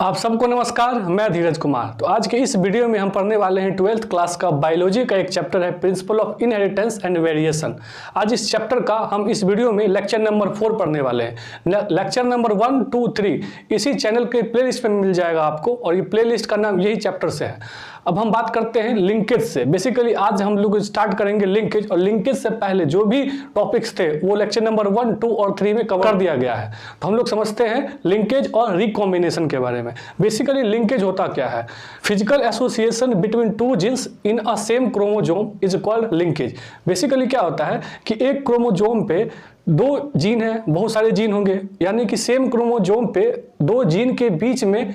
आप सबको नमस्कार, मैं धीरज कुमार। तो आज के इस वीडियो में हम पढ़ने वाले हैं 12th क्लास का बायोलॉजी का एक चैप्टर है principle of inheritance and variation. आज इस चैप्टर का हम इस वीडियो में लेक्चर नंबर 4 पढ़ने वाले हैं। लेक्चर नंबर 1, 2, 3 इसी चैनल के प्लेलिस्ट में मिल जाएगा आपको, और ये प्लेलिस्ट का नाम यही चैप्टर से है। अब हम बात करते हैं लिंकेज से। बेसिकली आज हम लोग स्टार्ट करेंगे लिंकेज, और लिंकेज से पहले जो भी टॉपिक्स थे वो लेक्चर नंबर 1, 2 और 3 में कवर कर दिया गया है। तो हम लोग समझते हैं लिंकेज और रिकॉम्बिनेशन के बारे में। बेसिकली लिंकेज होता क्या है? Physical association between two genes in a same chromosome is called linkage. Basically क्या होता है कि एक क्रोमोजोम पे दो जीन है, बहुत सारे जीन होंगे, यानी कि सेम क्रोमोजोम पे दो जीन के बीच में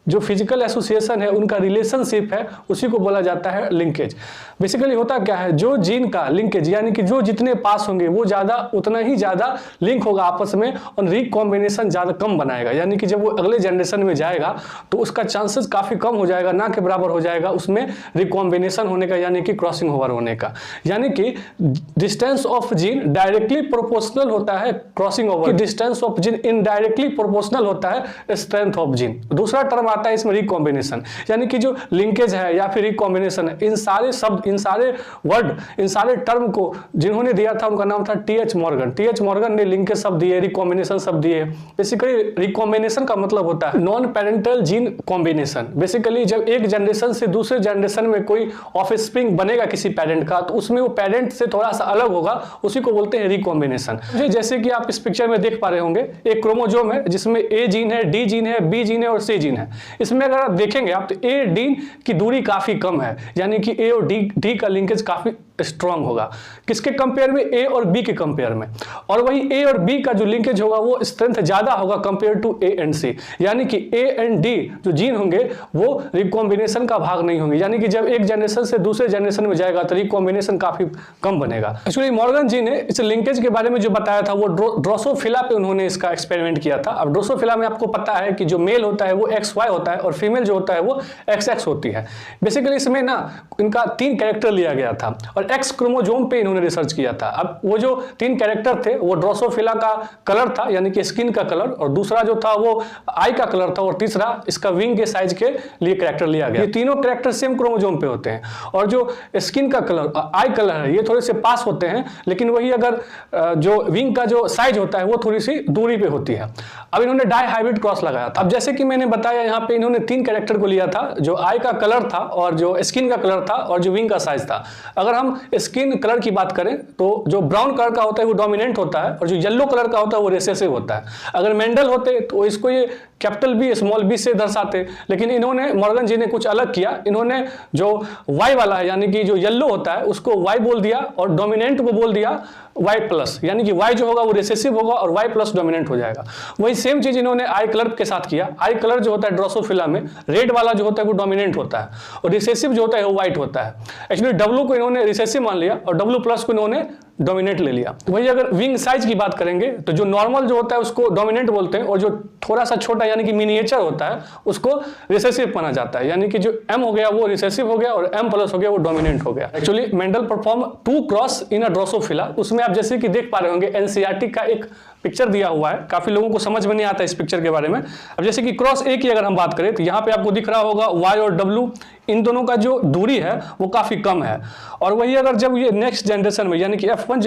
जो फिजिकल एसोसिएशन है, उनका रिलेशनशिप है, उसी को बोला जाता है लिंकेज। बेसिकली होता क्या है, जो जीन का लिंकेज यानी कि जो जितने पास होंगे वो ज़्यादा उतना ही ज़्यादा लिंक होगा आपस में, और रिकॉम्बिनेशन ज़्यादा कम बनाएगा। यानी कि जब वो अगले जनरेशन में जाएगा तो उसका चांसेस काफ़ी कम हो जाएगा, ना के बराबर हो जाएगा उसमें रिकॉम्बिनेशन होने का, यानी कि क्रॉसिंग ओवर होने का। यानी कि distance of gene directly proportional होता है crossing over, distance of gene indirectly proportional होता है स्ट्रेंथ ऑफ जीन। दूसरा टर्म आता है इसमें रिकॉम्बिनेशन, यानी कि जो लिंकेज है या फिर रिकॉम्बिनेशन है, इन सारे शब्द, इन सारे वर्ड, इन सारे टर्म को जिन्होंने दिया था उनका नाम था टी.एच. मॉर्गन। टी.एच. मॉर्गन ने लिंकेज शब्द दिए, रिकॉम्बिनेशन शब्द दिए। बेसिकली रिकॉम्बिनेशन का मतलब होता है non parental gene combination. Basically जब एक जनरेशन से दूसरे जनरेशन में कोई ऑफस्प्रिंग बनेगा किसी पेरेंट का, तो उसमें वो पेरेंट से थोड़ा सा अलग होगा, उसी को बोलते हैं रिकॉम्बिनेशन। जैसे कि आप इस पिक्चर में देख पा रहे होंगे, एक क्रोमोजोम है जिसमें ए जीन है, डी जीन है, बी जीन है और सी जीन है। इसमें अगर आप देखेंगे आप, तो ए डी की दूरी काफी कम है, यानी कि ए और डी का लिंकेज काफी स्ट्रांग होगा। किसके कंपेयर में? ए और बी के कंपेयर में। और वही ए और बी का जो लिंकेज होगा वो स्ट्रेंथ ज्यादा होगा कंपेयर टू ए एंड सी, यानी कि ए एंड डी जो जीन होंगे वो रिकॉम्बिनेशन का भाग नहीं होंगे। यानी कि जब एक जनरेशन से दूसरे जनरेशन में जाएगा तो रिकॉम्बिनेशन काफी कम बनेगा। एक्चुअली मॉर्गन जी ने इस लिंकेज के बारे में जो बताया था वो ड्रोसोफिला पे उन्होंने इसका एक्सपेरिमेंट किया था। अब ड्रोसोफिला में आपको पता है कि जो मेल होता है वो XY होता है और फीमेल जो होता है वो XX होती है। बेसिकली इसमें ना इनका 3 कैरेक्टर लिया गया था और X क्रोमोजोम पे इन्होंने रिसर्च किया था। अब वो जो 3 कैरेक्टर थे वो ड्रोसोफिला का कलर था, यानी कि स्किन का कलर, और दूसरा जो था वो आई का कलर था, और तीसरा इसका विंग के साइज के लिए कैरेक्टर लिया गया। ये तीनों कैरेक्टर सेम क्रोमोजोम पे होते हैं, और जो स्किन का कलर, आई कलर है, ये थोड़े से पास होते हैं, लेकिन वही अगर जो विंग का जो साइज होता है वो थोड़ी सी दूरी पे होती है। अब इन्होंने डाई हाइब्रिड क्रॉस लगाया था। अब जैसे कि मैंने बताया, यहाँ पे इन्होंने 3 कैरेक्टर को लिया था, जो आई का कलर था, और जो स्किन का कलर था, और जो विंग का साइज था। अगर हम स्किन कलर की बात करें तो जो ब्राउन कलर का होता है वो डोमिनेंट होता है, और जो येलो कलर का होता है वो रिसेसिव होता है। अगर मेंडल होते तो इसको ये कैपिटल बी स्मॉल बी से दर्शाते, लेकिन इन्होंने, मॉर्गन जी ने कुछ अलग किया। इन्होंने जो वाई वाला है, यानी कि जो येलो होता है उसको वाई बोल दिया, और डोमिनेंट को बोल दिया वाई प्लस, यानी कि वाई जो होगा वो रिसेसिव होगा और वाई प्लस डोमिनेंट हो जाएगा। वही सेम चीज इन्होंने आई कलर के साथ किया। आई कलर जो होता है ड्रोसोफिला में, रेड वाला जो होता है वो डोमिनेंट होता है, और रिसेसिव जो होता है वो व्हाइट होता है। एक्चुअली डब्लू को इन्होंने रिसेसिव मान लिया और डब्लू प्लस को इन्होंने डोमिनेट ले लिया। वही अगर विंग साइज की बात करेंगे तो जो नॉर्मल जो होता है उसको डोमिनेंट बोलते हैं, और जो थोड़ा सा छोटा यानी कि मिनिएचर होता है उसको रिसेसिव माना जाता है। यानी कि जो M हो गया वो रिसेसिव हो गया, और M प्लस हो गया वो डोमिनेंट हो गया। Actually Mendel perform 2 cross in a Drosophila. उसमें आप जैसे कि देख पा रहे होंगे NCERT का एक पिक्चर दिया हुआ है, काफी लोगों को समझ में नहीं आता इस पिक्चर के बारे में। अब जैसे कि क्रॉस A की अगर हम बात करें तो यहाँ पे आपको दिख रहा होगा Y और W, इन दोनों का जो दूरी है वो काफी कम है। और वही अगर जब ये नेक्स्ट जनरेशन में यानी कि F1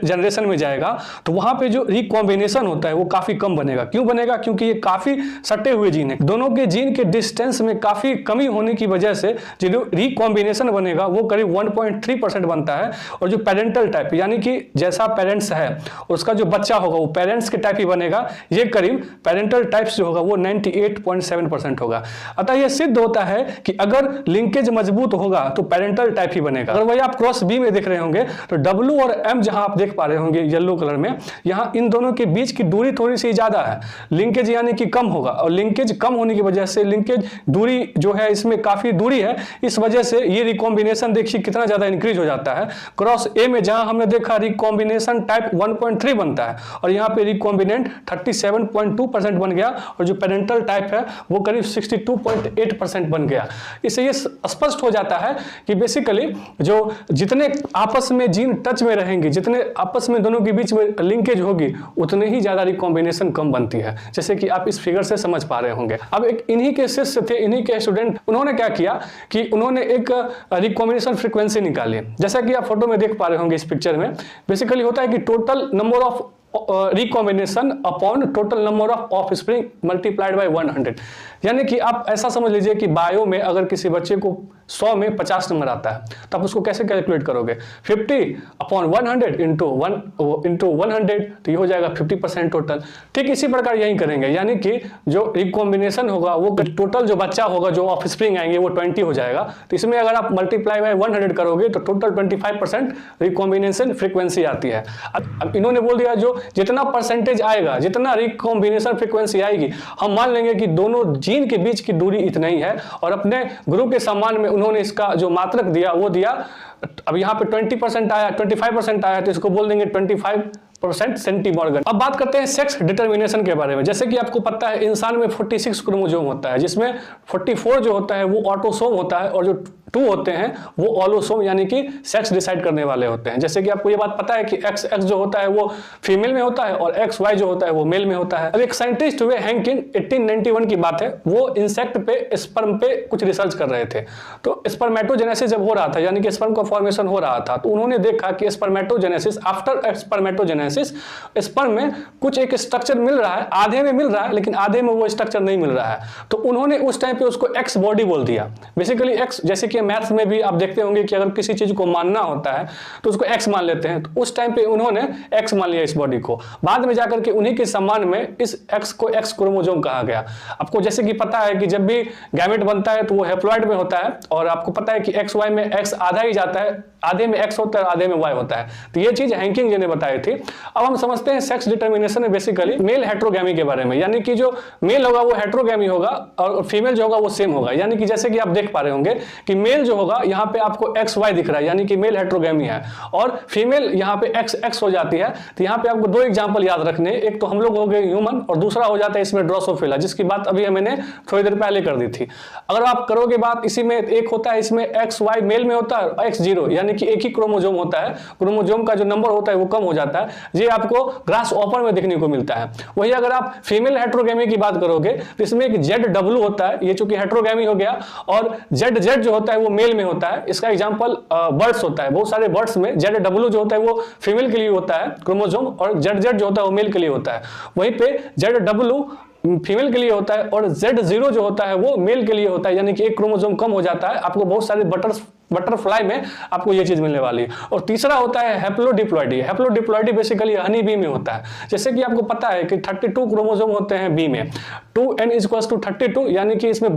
जनरेशन में जाएगा तो वहां पे जो रिकॉम्बिनेशन होता है वो काफी कम बनेगा। क्यों बनेगा? क्योंकि ये काफी सटे हुए जीन है, दोनों के जीन के डिस्टेंस में काफी कमी होने की वजह से जो रिकॉम्बिनेशन बनेगा वो करीब 1.3% बनता है। और जो पेरेंटल टाइप, यानी कि जैसा पेरेंट्स है उसका जो बच्चा होगा वो पेरेंट्स के टाइप ही बनेगा, ये करीब पेरेंटल टाइप्स जो होगा वो 98.7% होगा। अतः यह सिद्ध होता है कि अगर लिंकेज मजबूत होगा तो पेरेंटल टाइप ही बनेगा। अगर वही आप क्रॉस बी में देख रहे होंगे तो W और M जहां आप देख पा रहे होंगे येलो कलर में, यहाँ इन दोनों के बीच की दूरी थोड़ी सी ज्यादा है, लिंकेज यानी कि कम होगा, और लिंकेज कम होने की वजह से लिंकेज दूरी जो है इसमें काफी दूरी है, इस वजह से ये रिकॉम्बिनेशन देखिए कितना ज्यादा इंक्रीज हो जाता है। क्रॉस A में जहां हमने देखा रिकॉम्बिनेशन टाइप 1.3 बनता है, और यहाँ पे रिकॉम्बिनेंट 37.2% बन गया और जो पेरेंटल टाइप है वो करीब 62.8% बन गया। इससे ये स्पष्ट हो जाता है कि बेसिकली जो जितने आपस में जीन टच में रहेंगे, जितने आपस में दोनों के बीच में लिंकेज होगी, उतने ही ज्यादा रिकॉम्बिनेशन कम बनती है, जैसे कि आप इस फिगर से समझ पा रहे होंगे। अब एक इन्हीं के शिष्य थे, इन्हीं के स्टूडेंट, उन्होंने क्या किया कि उन्होंने एक रिकॉम्बिनेशन फ्रीक्वेंसी निकाली, जैसा कि आप फोटो में देख पा रहे होंगे इस पिक्चर में। बेसिकली होता है कि total number of recombination upon total number of offspring multiplied by 100। यानी कि आप ऐसा समझ लीजिए कि बायो में अगर किसी बच्चे को 100 में 50 नंबर आता है तो आप उसको कैसे कैलकुलेट करोगे, 50 अपॉन 100 इंटू 100, तो ये हो जाएगा 50% टोटल। ठीक इसी प्रकार यही करेंगे, यानी कि जो रिकॉम्बिनेशन होगा वो टोटल जो बच्चा होगा, जो ऑफस्प्रिंग आएंगे वो 20 हो जाएगा। तो इसमें अगर आप मल्टीप्लाई बाय 100 करोगे तो टोटल 25% रिकॉम्बिनेशन फ्रीक्वेंसी आती है। अब इन्होंने बोल दिया जो जितना परसेंटेज आएगा, जितना रिकॉम्बिनेशन फ्रीक्वेंसी आएगी, हम मान लेंगे कि दोनों जीन के बीच की दूरी इतना ही है, और अपने ग्रुप के सम्मान में उन्होंने इसका जो मात्रक दिया वो दिया। अब यहाँ पे 20% आया, 25% आया, तो इसको बोल देंगे 25% सेंटीमॉर्गन। अब बात करते हैं सेक्स डिटर्मिनेशन के बारे में। जैसे कि आपको पता है इंसान में 46 क्रोमोसोम होता है, जिसमें 44 जो होता है वो ऑटोसोम होता है, और जो 2 होते हैं वो ऑलोसोम यानी कि सेक्स डिसाइड करने वाले होते हैं। जैसे कि आपको ये बात पता है कि XX जो होता है वो फीमेल में होता है और XY जो होता है वो मेल में होता है। अब एक साइंटिस्ट हुए हैंकिन, 1891 की बात है, वो इंसेक्ट पे स्पर्म पे कुछ रिसर्च कर रहे थे। तो स्पर्मेटोजेनेसिस जब हो रहा था, यानी कि स्पर्म का फॉर्मेशन हो रहा था, तो उन्होंने देखा कि स्पर्मेटोजेनेसिस, आफ्टर स्पर्मेटोजेनेसिस स्पर्म में कुछ एक स्ट्रक्चर मिल रहा है, आधे में मिल रहा है लेकिन आधे में वो स्ट्रक्चर नहीं मिल रहा है। तो उन्होंने उस टाइम पे उसको एक्स बॉडी बोल दिया। बेसिकली एक्स, जैसे कि मैथ्स में भी आप देखते होंगे कि अगर किसी चीज को मानना होता है तो उसको एक्स मान लेते हैं, तो उस टाइम पे उन्होंने एक्स मान लिया इस बॉडी को। बाद में जाकर के उन्हीं के सम्मान में इस एक्स को एक्स क्रोमोसोम कहा गया। आपको जैसे कि पता है कि जब भी गैमेट बनता है तो वो हैप्लॉइड में होता है, और आपको पता है कि एक्स वाई में एक्स आधा ही जाता है, आधे में एक्स होता है आधे में वाई होता है। तो ये चीज हैंकिंग जी ने बताई थी। अब हम समझते हैं सेक्स डिटर्मिनेशन में बेसिकली मेल हेट्रोगैमी के बारे में, यानी कि जो मेल होगा वो हेट्रोगैमी होगा और फीमेल जो होगा वो सेम होगा। यानी कि जैसे कि आप देख पा रहे होंगे कि मेल जो होगा यहाँ पे आपको एक्स वाई दिख रहा है, यानी कि मेल हेट्रोगैमी है, और फीमेल यहाँ पे एक्स एक्स हो जाती है। तो यहाँ पे आपको 2 एग्जाम्पल याद रखने, एक तो हम लोग हो गए ह्यूमन और दूसरा हो जाता है इसमें ड्रोसोफिला, जिसकी बात अभी मैंने थोड़ी देर पहले कर दी थी। अगर आप करोगे बात इसी में, एक होता है इसमें एक्स वाई मेल में होता है, एक्स 0 यानी कि एक ही क्रोमोसोम होता है, क्रोमोसोम का जो नंबर होता है वो कम हो जाता है। ये आपको ग्रास ऑपर में देखने को मिलता है। वही अगर आप फीमेल हेट्रोगैमी की बात करोगे तो इसमें एक ZW होता है, ये चूंकि हेट्रोगैमी हो गया, और ZZ जो होता है वो मेल में होता है। इसका एग्जांपल बर्ड्स होता है, बहुत सारे बर्ड्स में ZW जो होता है वो फीमेल के लिए होता है क्रोमोसोम, और ZZ जो होता है वो मेल के लिए होता है। वहीं पे ZW फीमेल के लिए होता है और Z0 जो होता है वो मेल के लिए होता है, यानी कि एक क्रोमोसोम कम हो जाता है। आपको बहुत सारे बटरफ्लाई में आपको ये चीज मिलने वाली है। और तीसरा होता है हैप्लोडिप्लॉइडी। हैप्लोडिप्लॉइडी बेसिकली हनी बी में होता है। जैसे कि आपको पता है कि 32 क्रोमोसोम होते हैं बी में, 2n = 32, यानी कि इसमें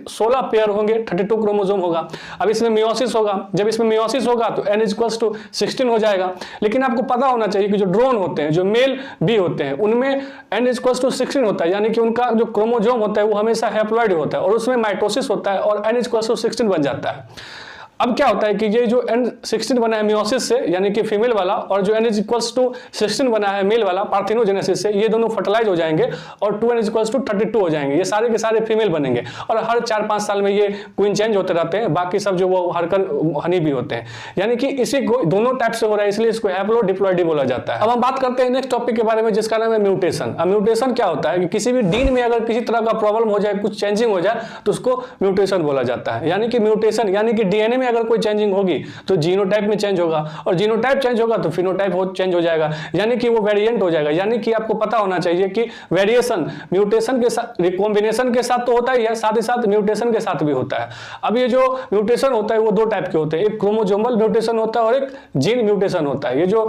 16 पेयर होंगे, 32 क्रोमोसोम होगा। अब इसमें मियोसिस होगा, जब इसमें मियोसिस होगा तो n = 16 हो जाएगा। लेकिन आपको पता होना चाहिए कि जो ड्रोन होते हैं, जो मेल बी होते हैं, उनमें n = 16 होता है, यानी कि उनका जो क्रोमोसोम होता है वो हमेशा हैप्लॉइड होता है, और उसमें माइटोसिस होता है और n = 16 बन जाता है। अब क्या होता है कि ये जो N16 बना है मियोसिस से, यानी कि फीमेल वाला, और जो N = 16 बना है मेल वाला पार्थिनोजेनेसिस से, ये दोनों फर्टिलाइज हो जाएंगे और 2n = 32 हो जाएंगे। ये सारे के सारे फीमेल बनेंगे, और हर 4-5 साल में ये क्वीन चेंज होते रहते हैं। बाकी सब जो वो हनी भी होते हैं, यानी कि इसी को दोनों टाइप से हो रहा है, इसलिए इसको हैप्लोडिप्लॉइडी बोला जाता है। अब हम बात करते हैं नेक्स्ट टॉपिक के बारे में, जिसका नाम है म्यूटेशन। अब म्यूटेशन क्या होता है कि किसी भी जीन में अगर किसी तरह का प्रॉब्लम हो जाए, कुछ चेंजिंग हो जाए, तो उसको म्यूटेशन बोला जाता है। यानी कि म्यूटेशन यानी कि डीएनए में अगर कोई चेंजिंग होगी तो जीनोटाइप में चेंज होगा, और जीनोटाइप चेंज होगा तो फिनोटाइप चेंज हो जाएगा, यानी कि वो वेरिएंट हो जाएगा। यानी कि आपको पता होना चाहिए कि वेरिएशन म्यूटेशन के साथ, रिकॉम्बिनेशन के साथ तो होता ही है, साथ ही साथ म्यूटेशन के साथ भी होता है। अब ये जो म्यूटेशन होता है वो 2 टाइप के होते हैं, एक क्रोमोसोमल म्यूटेशन होता है और एक जीन म्यूटेशन होता है। ये जो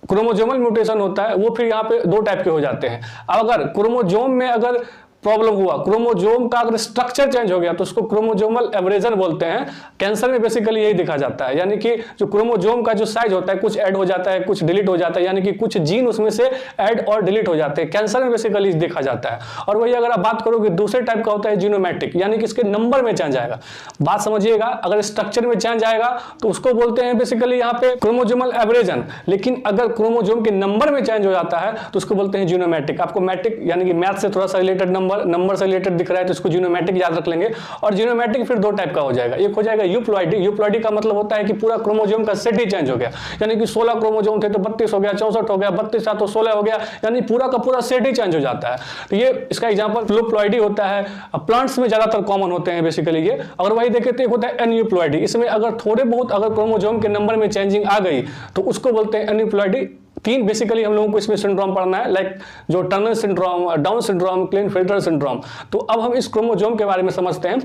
क्रोमोसोमल म्यूटेशन होता है वो फिर यहाँ पे 2 टाइप के हो जाते हैं। अब अगर क्रोमोसोम में अगर प्रॉब्लम हुआ, क्रोमोजोम का अगर स्ट्रक्चर चेंज हो गया तो उसको क्रोमोजोमल एब्रेजन बोलते हैं। कैंसर में बेसिकली यही देखा जाता है, यानी कि जो क्रोमोजोम का जो साइज होता है कुछ ऐड हो जाता है कुछ डिलीट हो जाता है, यानी कि कुछ जीन उसमें से ऐड और डिलीट हो जाते हैं। कैंसर में बेसिकली देखा जाता है। और वही अगर आप बात करोगे दूसरे टाइप का होता है जीनोमैटिक, यानी कि इसके नंबर में चेंज आएगा। बात समझिएगा, अगर स्ट्रक्चर में चेंज आएगा तो उसको बोलते हैं बेसिकली यहाँ पे क्रोमोजोमल एब्रेजन, लेकिन अगर क्रोमोजोम के नंबर में चेंज हो जाता है तो उसको बोलते हैं जीनोमैटिक। आपको मैट्रिक यानी कि मैथ से थोड़ा सा रिलेटेड नंबर से रिलेटेड दिख रहा है तो इसको जीनोमैटिक याद रख लेंगे। और जीनोमैटिक फिर दो टाइप का हो जाएगा, एक हो जाएगा यूप्लॉइडी। यूप्लॉइडी का मतलब होता है कि पूरा क्रोमोजोम का सेट ही चेंज हो गया, यानी कि 16 क्रोमोजोम थे तो 32 हो गया, 64 हो गया, 32 था तो 16 हो गया, यानी पूरा का पूरा सेट ही चेंज हो जाता है। तो ये इसका एग्जांपल यूप्लॉइडी होता है। प्लांट्स में ज्यादातर कॉमन होते हैं बेसिकली ये। अगर वही देखें तो एक होता है एनयूप्लॉइडी, इसमें अगर थोड़े बहुत अगर क्रोमोजोम के नंबर में चेंजिंग आ गई तो उसको बोलते हैं एनयूप्लॉइडी। तीन बेसिकली हम लोगों को इसमें सिंड्रोम पढ़ना है, लाइक जो Turner syndrome, down syndrome, Klinefelter syndrome. तो अब हम इस क्रोमोजोम के बारे में समझते हैं।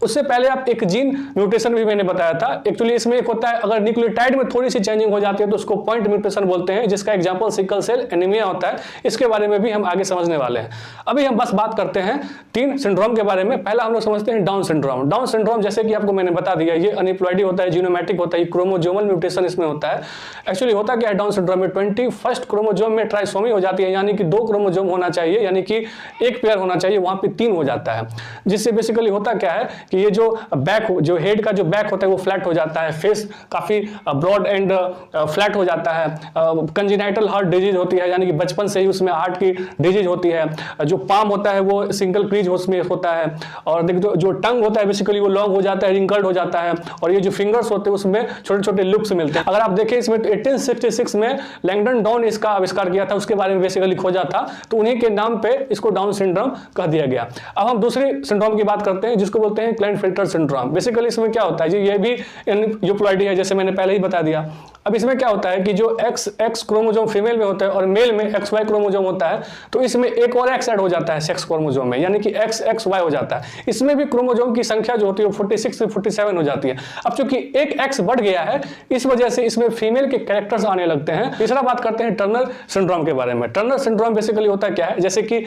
उससे पहले आप एक जीन म्यूटेशन भी मैंने बताया था। एक्चुअली इसमें एक होता है अगर न्यूक्लियोटाइड में थोड़ी सी चेंजिंग हो जाती है तो उसको पॉइंट म्यूटेशन बोलते हैं, जिसका एग्जांपल सिकल सेल एनीमिया होता है। इसके बारे में भी हम आगे समझने वाले हैं। अभी हम बस बात करते हैं तीन सिंड्रोम के बारे में। पहला हम लोग समझते हैं डाउन सिंड्रोम। डाउन सिंड्रोम जैसे कि आपको मैंने बता दिया, ये अनइप्लॉइडी होता है, जीनोमैटिक होता है, क्रोमोजोमल म्यूटेशन इसमें होता है। एक्चुअली होता क्या है डाउन सिंड्रोम में 21st क्रोमोजोम में ट्राइसोमी हो जाती है, यानी कि 2 क्रोमोजोम होना चाहिए, यानी कि एक पेयर होना चाहिए, वहां पे 3 हो जाता है। जिससे बेसिकली होता क्या है कि ये जो जो हेड का जो बैक होता है वो फ्लैट हो जाता है, फेस काफी ब्रॉड एंड फ्लैट हो जाता है। कंजेनाइटल हार्ट डिजीज होती है, यानी कि बचपन से ही उसमें हार्ट की डिजीज होती है। जो पाम होता है वो सिंगल क्रीज उसमें होता है। और देखो जो टंग होता है बेसिकली वो लॉन्ग हो जाता है, रिंकल्ड हो जाता है। और ये जो फिंगर्स होते हैं उसमें छोटे छोटे लुप्स मिलते हैं। अगर आप देखें इसमें 1866 में लैंगडन डाउन इसका आविष्कार किया था, उसके बारे में बेसिकली खोजा था, तो उन्हीं के नाम पे इसको डाउन सिंड्रोम कह दिया गया। अब हम दूसरी सिंड्रोम की बात करते हैं जिसको बोलते हैं क्लाइनेफेल्टर सिंड्रोम। बेसिकली इसमें क्या होता है जी, ये भी यूप्लॉइडी है जैसे मैंने पहले ही बता दिया। अब इसमें क्या होता है कि जो एक्स क्रोमोजोम फीमेल में होता है और मेल में XY क्रोमोजोम होता है, तो इसमें एक और X ऐड हो जाता है सेक्स क्रोमोजोम में, यानी कि XXY हो जाता है। इसमें भी क्रोमोजोम की संख्या जो होती है वो 46 से 47 हो जाती है। अब चूंकि एक X बढ़ गया है इस वजह से इसमें फीमेल के कैरेक्टर्स आने लगते हैं। तीसरा बात करते हैं टर्नर सिंड्रोम के बारे में। टर्नर सिंड्रोम बेसिकली होता क्या है, जैसे कि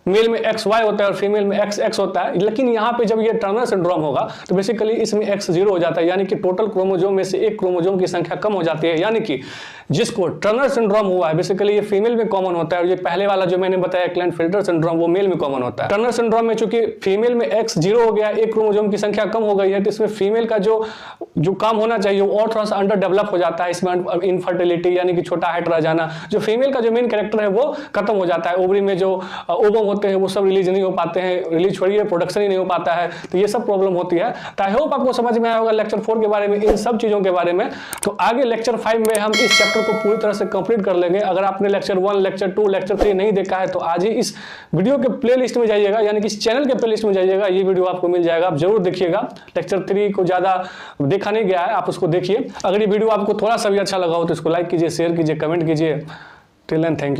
मेल में XY होता है और फीमेल में XX होता है, लेकिन यहाँ पे जब ये टर्नर सिंड्रोम होगा तो बेसिकली इसमें X 0 हो जाता है, यानी कि टोटल क्रोमोजोम में से एक क्रोमोजोम की संख्या कम हो जाती है। यानी कि जिसको टर्नर सिंड्रोम हुआ है बेसिकली ये फीमेल में कॉमन होता है, और ये पहले वाला जो मैंने बताया क्लाइनेफेल्टर सिंड्रोम वो मेल में कॉमन होता है। टर्नर सिंड्रोम में चूंकि फीमेल में X 0 हो गया, एक क्रोमोजोम की संख्या कम हो गई है, तो इसमें फीमेल का जो काम होना चाहिए वो और थोड़ा सा अंडर डेवलप हो जाता है। इसमें इनफर्टिलिटी यानी कि छोटा हाइट रह जाना, जो फीमेल का जो मेन कैरेक्टर है वो खत्म हो जाता है। ओवरी में जो ओवम होते हैं वो सब रिलीज नहीं हो पाते हैं, रिलीज छोड़िए प्रोडक्शन ही नहीं हो पाता है, तो ये सब प्रॉब्लम होती है। तो आई होप आपको समझ में आया होगा लेक्चर 4 के बारे में, इन सब चीजों के बारे में। तो आगे लेक्चर 5 में हम इस चैप्टर को पूरी तरह से कंप्लीट कर लेंगे। अगर आपने लेक्चर 1, लेक्चर 2, लेक्चर 3 नहीं देखा है तो आज ही इस वीडियो के प्लेलिस्ट में जाइएगा, यानी कि इस चैनल के प्लेलिस्ट में जाइएगा, ये वीडियो आपको मिल जाएगा, आप जरूर देखिएगा। लेक्चर 3 को ज्यादा देखा नहीं गया है, आप उसको देखिए। अगर ये वीडियो आपको थोड़ा सा भी अच्छा लगा हो तो इसको लाइक कीजिए, शेयर कीजिए, कमेंट कीजिए। Till then thank you.